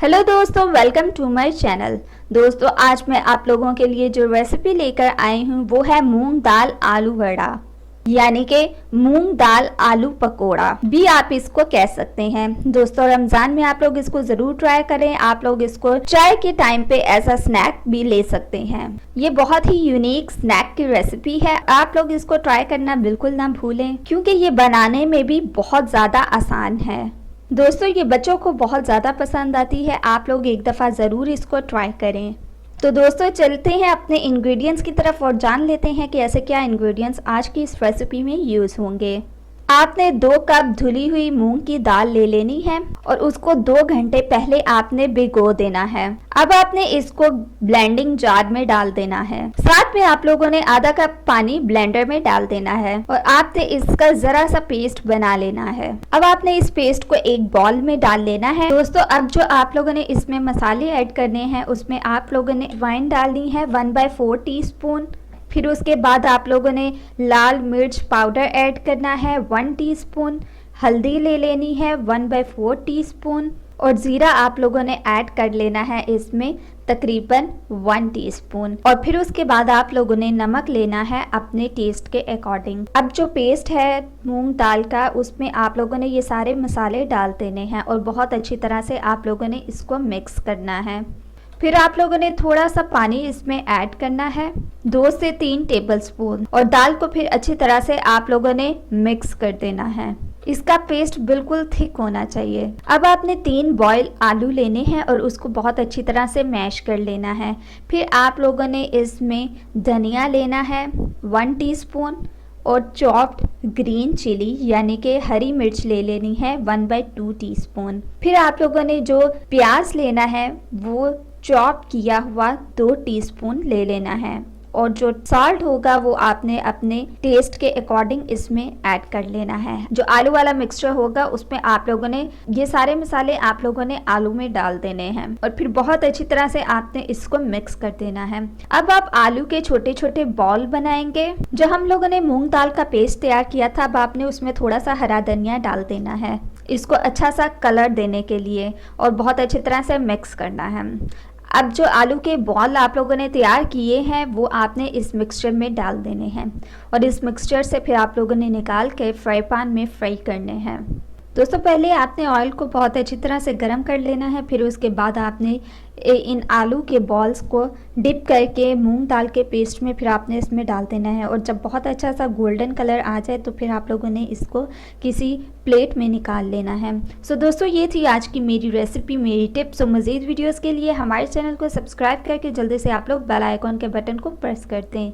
Hello दोस्तों, welcome to my channel. दोस्तों, आज मैं आप लोगों के लिए जो रेसिपी लेकर आई हूँ वो है मूंग दाल आलू वड़ा, यानी कि मूंग दाल आलू पकोड़ा भी आप इसको कह सकते हैं। दोस्तों, रमज़ान में आप लोग इसको ज़रूर ट्राई करें। आप लोग इसको चाय के टाइम पे ऐसा स्नैक भी ले सकते हैं। ये बहुत ही यूनिक स्नैक की रेसिपी है। आप लोग इसको ट्राई करना बिल्कुल ना भूलें, क्योंकि ये बनाने में भी बहुत ज़्यादा आसान है। दोस्तों, ये बच्चों को बहुत ज़्यादा पसंद आती है। आप लोग एक दफ़ा ज़रूर इसको ट्राई करें। तो दोस्तों, चलते हैं अपने इंग्रेडिएंट्स की तरफ और जान लेते हैं कि ऐसे क्या इंग्रेडिएंट्स आज की इस रेसिपी में यूज़ होंगे। आपने 2 कप धुली हुई मूंग की दाल ले लेनी है और उसको 2 घंटे पहले आपने भिगो देना है। अब आपने इसको ब्लेंडिंग जार में डाल देना है। साथ में आप लोगों ने आधा कप पानी ब्लेंडर में डाल देना है और आपने इसका जरा सा पेस्ट बना लेना है। अब आपने इस पेस्ट को एक बॉल में डाल लेना है। दोस्तों, अब जो आप लोगों ने इसमें मसाले ऐड करने हैं उसमें आप लोगों ने वाइन डालनी है 1/4 टीस्पून। फिर उसके बाद आप लोगों ने लाल मिर्च पाउडर ऐड करना है 1 टीस्पून। हल्दी ले लेनी है 1/4 टीस्पून और ज़ीरा आप लोगों ने ऐड कर लेना है इसमें तकरीबन 1 टीस्पून। और फिर उसके बाद आप लोगों ने नमक लेना है अपने टेस्ट के अकॉर्डिंग। अब जो पेस्ट है मूंग दाल का, उसमें आप लोगों ने ये सारे मसाले डाल देने हैं और बहुत अच्छी तरह से आप लोगों ने इसको मिक्स करना है। फिर आप लोगों ने थोड़ा सा पानी इसमें ऐड करना है 2 से 3 टेबलस्पून और दाल को फिर अच्छी तरह से आप लोगों ने मिक्स कर देना है। इसका पेस्ट बिल्कुल थिक होना चाहिए। अब आपने 3 बॉयल आलू लेने हैं और उसको बहुत अच्छी तरह से मैश कर लेना है। फिर आप लोगों ने इसमें धनिया लेना है 1 टीस्पून और चॉप्ड ग्रीन चिली यानी कि हरी मिर्च ले लेनी है 1/2 टीस्पून। फिर आप लोगों ने जो प्याज लेना है वो चॉप किया हुआ 2 टीस्पून ले लेना है और जो साल्ट होगा वो आपने अपने टेस्ट के अकॉर्डिंग इसमें ऐड कर लेना है। जो आलू वाला मिक्सचर होगा उसमें आप लोगों ने ये सारे मसाले आप लोगों ने आलू में डाल देने हैं और फिर बहुत अच्छी तरह से आपने इसको मिक्स कर देना है। अब आप आलू के छोटे छोटे बॉल बनाएंगे। जो हम लोगों ने मूंग दाल का पेस्ट तैयार किया था, अब आपने उसमें थोड़ा सा हरा धनिया डाल देना है इसको अच्छा सा कलर देने के लिए और बहुत अच्छी तरह से मिक्स करना है। अब जो आलू के बॉल आप लोगों ने तैयार किए हैं वो आपने इस मिक्सचर में डाल देने हैं और इस मिक्सचर से फिर आप लोगों ने निकाल के फ्राई पैन में फ्राई करने हैं। दोस्तों, पहले आपने ऑयल को बहुत अच्छी तरह से गर्म कर लेना है। फिर उसके बाद आपने इन आलू के बॉल्स को डिप करके मूंग दाल के पेस्ट में फिर आपने इसमें डाल देना है और जब बहुत अच्छा सा गोल्डन कलर आ जाए तो फिर आप लोगों ने इसको किसी प्लेट में निकाल लेना है। सो दोस्तों, ये थी आज की मेरी रेसिपी, मेरी टिप्स। और मज़ीद वीडियोज़ के लिए हमारे चैनल को सब्सक्राइब करके जल्दी से आप लोग बेल आइकॉन के बटन को प्रेस कर दें।